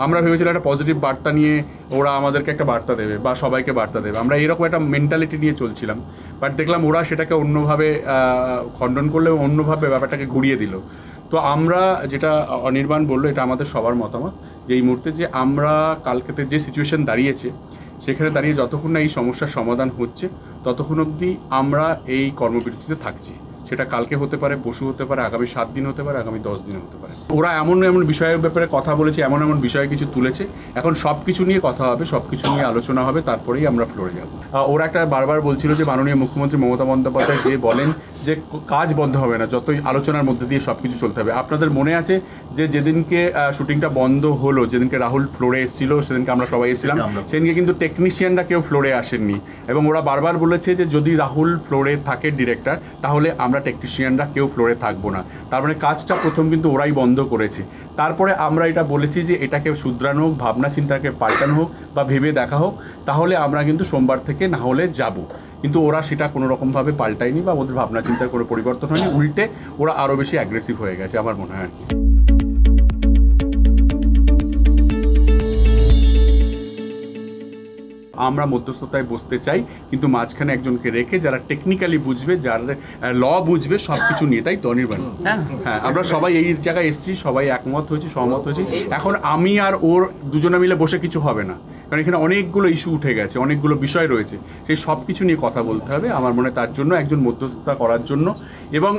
আমরা ভেবেছিলাম একটা পজিটিভ বার্তা নিয়ে ওরা আমাদেরকে একটা বার্তা দেবে বা সবাইকে বার্তা দেবে, আমরা এরকম একটা মেন্টালিটি নিয়ে চলছিলাম। বাট দেখলাম ওরা সেটাকে অন্যভাবে খণ্ডন করলে, অন্যভাবে ব্যাপারটাকে ঘুরিয়ে দিল। তো আমরা, যেটা অনির্বাণ বললো, এটা আমাদের সবার মতামত যে এই মুহূর্তে যে আমরা কালকেতে যে সিচুয়েশন দাঁড়িয়েছে, সেখানে দাঁড়িয়ে যতক্ষণ না এই সমস্যার সমাধান হচ্ছে ততক্ষণ অবধি আমরা এই কর্মবিরতিতে থাকছি। সেটা কালকে হতে পারে, পরশু হতে পারে, আগামী 7 দিন হতে পারে, আগামী 10 দিন হতে পারে। ওরা এমন এমন বিষয়ের ব্যাপারে কথা বলেছে, এমন এমন বিষয়ে কিছু তুলেছে, এখন সব কিছু নিয়ে কথা হবে, সব কিছু নিয়ে আলোচনা হবে, তারপরেই আমরা ফ্লোরে যাব। ওরা একটা বারবার বলছিল যে মাননীয় মুখ্যমন্ত্রী মমতা বন্দ্যোপাধ্যায় যে বলেন যে কাজ বন্ধ হবে না, যতই আলোচনার মধ্যে দিয়ে সব কিছু চলতে হবে। আপনাদের মনে আছে যে যেদিনকে শুটিংটা বন্ধ হলো, যেদিনকে রাহুল ফ্লোরে এসেছিল, সেদিনকে আমরা সবাই এসেছিলাম, সেদিনকে কিন্তু টেকনিশিয়ানরা কেউ ফ্লোরে আসেননি। এবং ওরা বারবার বলেছে যে যদি রাহুল ফ্লোরে থাকে ডিরেক্টর, তাহলে আমরা টেকনিশিয়ানরা কেউ ফ্লোরে থাকবো না। তার মানে কাজটা প্রথম কিন্তু ওরাই বন্ধ করেছে। তারপরে আমরা এটা বলেছি যে এটাকে শুধরানো হোক, ভাবনা চিন্তাকে পাল্টানো হোক বা ভেবে দেখা হোক, তাহলে আমরা কিন্তু সোমবার থেকে না হলে যাব। কিন্তু ওরা সেটা কোনো রকমভাবে পাল্টায়নি বা ওদের ভাবনা চিন্তার কোনো পরিবর্তন হয়নি, উল্টে ওরা আরও বেশি অ্যাগ্রেসিভ হয়ে গেছে আমার মনে হয় আর কি। আমরা মধ্যস্থতায় বসতে চাই, কিন্তু মাঝখানে একজনকে রেখে যারা টেকনিক্যালি বুঝবে, যারা ল বুঝবে সব কিছু নিয়ে। তাই তো অনির্বাণ? হ্যাঁ, আমরা সবাই এই জায়গায় এসেছি, সবাই একমত হয়েছি, সহমত হয়েছি। এখন আমি আর ওর দুজনে মিলে বসে কিছু হবে না, কারণ এখানে অনেকগুলো ইস্যু উঠে গেছে, অনেকগুলো বিষয় রয়েছে, সেই সব কিছু নিয়ে কথা বলতে হবে আমার মনে হয়। তার জন্য একজন মধ্যস্থতা করার জন্য এবং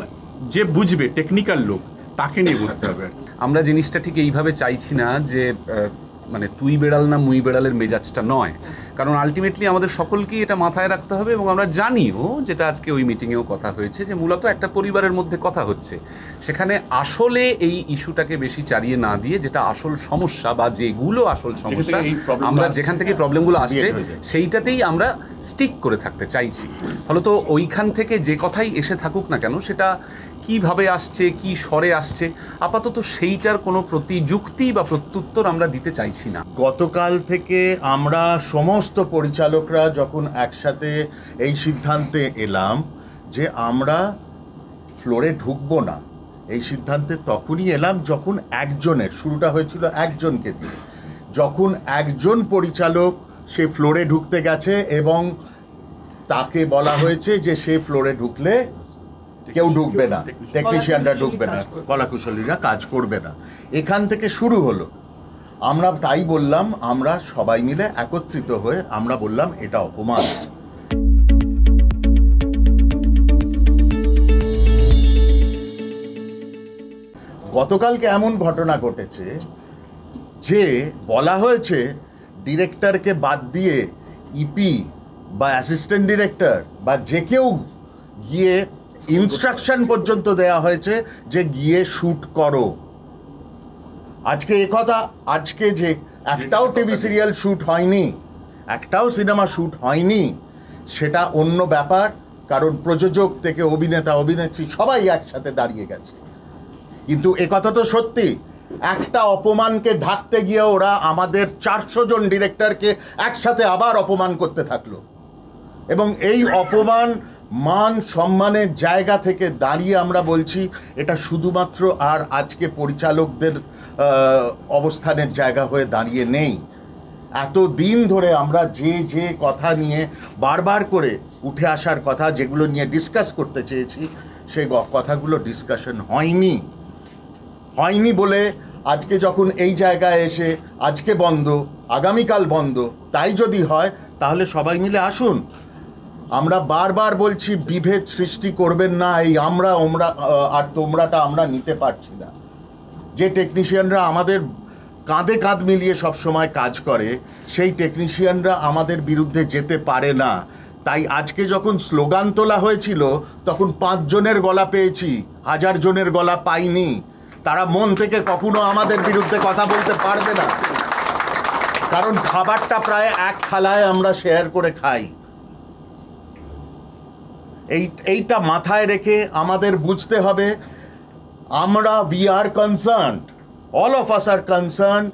যে বুঝবে টেকনিক্যাল লোক, তাকে নিয়ে বুঝতে হবে। আমরা জিনিসটা ঠিক এইভাবে চাইছি না যে মানে তুই বেড়াল না মুই বেড়ালের মেজাজটা নয়, কারণ আলটিমেটলি আমাদের সকলকেই এটা মাথায় রাখতে হবে। এবং আমরা জানিও, যেটা আজকে ওই মিটিংয়েও কথা হয়েছে, যে মূলত একটা পরিবারের মধ্যে কথা হচ্ছে, সেখানে আসলে এই ইস্যুটাকে বেশি চালিয়ে না দিয়ে যেটা আসল সমস্যা বা যেগুলো আসল সমস্যা, আমরা যেখান থেকে প্রবলেমগুলো আসছে সেইটাতেই আমরা স্টিক করে থাকতে চাইছি। ফলত ওইখান থেকে যে কথাই এসে থাকুক না কেন, সেটা কিভাবে আসছে, কি স্বরে আসছে, আপাতত সেইটার কোনো প্রতিযুক্তি বা প্রত্যুত্তর আমরা দিতে চাইছি না। গতকাল থেকে আমরা সমস্ত পরিচালকরা যখন একসাথে এই সিদ্ধান্তে এলাম যে আমরা ফ্লোরে ঢুকবো না, এই সিদ্ধান্তে তখনই এলাম যখন একজনের, শুরুটা হয়েছিল একজনকে দিয়ে, যখন একজন পরিচালক সে ফ্লোরে ঢুকতে গেছে এবং তাকে বলা হয়েছে যে সে ফ্লোরে ঢুকলে কেউ ঢুকবে না, টেকনিশিয়ানরা ঢুকবে না, কলাকুশলীরা কাজ করবে না। এখান থেকে শুরু হলো। আমরা তাই বললাম, আমরা সবাই মিলে একত্রিত হয়ে আমরা বললাম এটা অপমান। গতকালকে এমন ঘটনা ঘটেছে যে বলা হয়েছে ডিরেক্টরকে বাদ দিয়ে ইপি বা অ্যাসিস্ট্যান্ট ডিরেক্টর বা যে কেউ গিয়ে ইনস্ট্রাকশন পর্যন্ত দেয়া হয়েছে যে গিয়ে শ্যুট করো। আজকে একথা, আজকে যে একটাও টিভি সিরিয়াল শ্যুট হয়নি, একটাও সিনেমা শ্যুট হয়নি, সেটা অন্য ব্যাপার, কারণ প্রযোজক থেকে অভিনেতা অভিনেত্রী সবাই একসাথে দাঁড়িয়ে গেছে। কিন্তু একথা তো সত্যি, একটা অপমানকে ঢাকতে গিয়ে ওরা আমাদের 400 জন ডিরেক্টরকে একসাথে আবার অপমান করতে থাকলো। এবং এই অপমান মান সম্মানের জায়গা থেকে দাঁড়িয়ে আমরা বলছি, এটা শুধুমাত্র আর আজকে পরিচালকদের অবস্থানের জায়গা হয়ে দাঁড়িয়ে নেই। এত দিন ধরে আমরা যে যে কথা নিয়ে বারবার করে উঠে আসার কথা, যেগুলো নিয়ে ডিসকাস করতে চেয়েছি, সেই কথাগুলো ডিসকাশন হয়নি বলে আজকে যখন এই জায়গায় এসে আজকে বন্ধ, আগামীকাল বন্ধ, তাই যদি হয় তাহলে সবাই মিলে আসুন। আমরা বারবার বলছি বিভেদ সৃষ্টি করবেন না, এই আমরা আর তোমরাটা আমরা নিতে পারছি না। যে টেকনিশিয়ানরা আমাদের কাঁধে কাঁধ মিলিয়ে সবসময় কাজ করে, সেই টেকনিশিয়ানরা আমাদের বিরুদ্ধে যেতে পারে না। তাই আজকে যখন স্লোগান তোলা হয়েছিল তখন 5 জনের গলা পেয়েছি, 1000 জনের গলা পাইনি। তারা মন থেকে কখনো আমাদের বিরুদ্ধে কথা বলতে পারবে না, কারণ খাবারটা প্রায় এক থালায় আমরা শেয়ার করে খাই। এইটা মাথায় রেখে আমাদের বুঝতে হবে, আমরা we are concerned, all of us R concern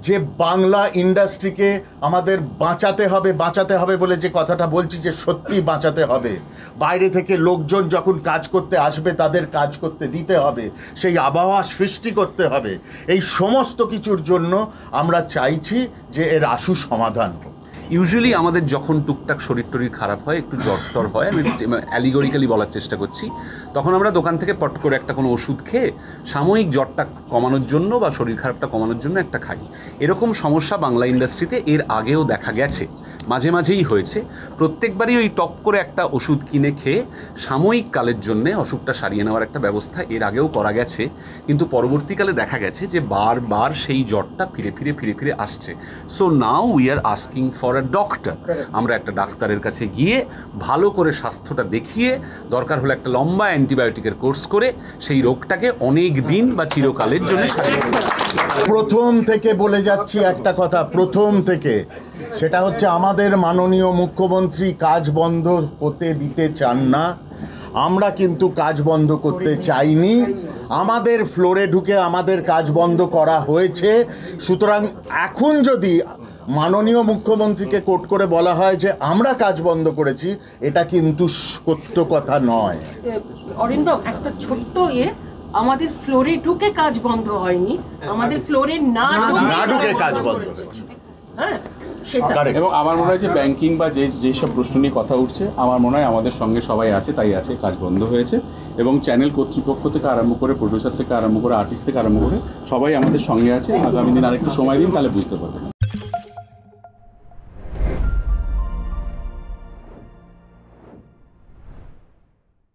যে বাংলা ইন্ডাস্ট্রিকে আমাদের বাঁচাতে হবে বলে যে কথাটা বলছি, যে সত্যি বাঁচাতে হবে, বাইরে থেকে লোকজন যখন কাজ করতে আসবে তাদের কাজ করতে দিতে হবে, সেই আবহাওয়া সৃষ্টি করতে হবে, এই সমস্ত কিছুর জন্য আমরা চাইছি যে এর আশু সমাধান হোক। ইউজুয়ালি আমাদের যখন টুকটাক শরীর টরীর খারাপ হয়, একটু জ্বর টর হয়, আমি অ্যালিগরিক্যালি বলার চেষ্টা করছি, তখন আমরা দোকান থেকে পট করে একটা কোনো ওষুধ খেয়ে সাময়িক জ্বরটা কমানোর জন্য বা শরীর খারাপটা কমানোর জন্য একটা খাই। এরকম সমস্যা বাংলা ইন্ডাস্ট্রিতে এর আগেও দেখা গেছে, মাঝে মাঝেই হয়েছে। প্রত্যেকবারই ওই টপ করে একটা ওষুধ কিনে খেয়ে সাময়িক কালের জন্যে অসুখটা সারিয়ে নেওয়ার একটা ব্যবস্থা এর আগেও করা গেছে, কিন্তু পরবর্তীকালে দেখা গেছে যে বারবার সেই জ্বরটা ফিরে ফিরে আসছে। So now we are asking for a doctor. আমরা একটা ডাক্তারের কাছে গিয়ে ভালো করে স্বাস্থ্যটা দেখিয়ে, দরকার হলে একটা লম্বা অ্যান্টিবায়োটিকের কোর্স করে সেই রোগটাকে অনেক দিন বা চিরকালের জন্য সারিয়ে নেব। প্রথম থেকে বলে যাচ্ছি একটা কথা, প্রথম থেকে, সেটা হচ্ছে আমাদের মাননীয় মুখ্যমন্ত্রী কাজ বন্ধ হতে দিতে চান না। আমরা কিন্তু কাজ বন্ধ করতে চাইনি, আমাদের ফ্লোরে ঢুকে আমাদের কাজ বন্ধ করা হয়েছে। সুতরাং এখন যদি মাননীয় মুখ্যমন্ত্রীকে কোট করে বলা হয় যে আমরা কাজ বন্ধ করেছি, এটা কিন্তু সত্য কথা নয়। অরিন্দম, একটা ছোট্ট আমাদের ফ্লোরে ঢুকে কাজ বন্ধ হয়নি, আমাদের ফ্লোরে না ঢুকে কাজ বন্ধ হয়েছে। হ্যাঁ, সেটা। এবং আমার মনে হয় যে ব্যাংকিং বা যেসব প্রশ্ন নিয়ে কথা উঠছে, আমার মনে হয় আমাদের সঙ্গে সবাই আছে, তাই আছে, কাজ বন্ধ হয়েছে। এবং চ্যানেল কর্তৃপক্ষ থেকে আরম্ভ করে, প্রডিউসার থেকে আরম্ভ করে, আর্টিস্ট থেকে আরম্ভ করে সবাই আমাদের সঙ্গে আছে। আগামী দিন আরেকটু সময় দিন, তাহলে বুঝতে পারবেন।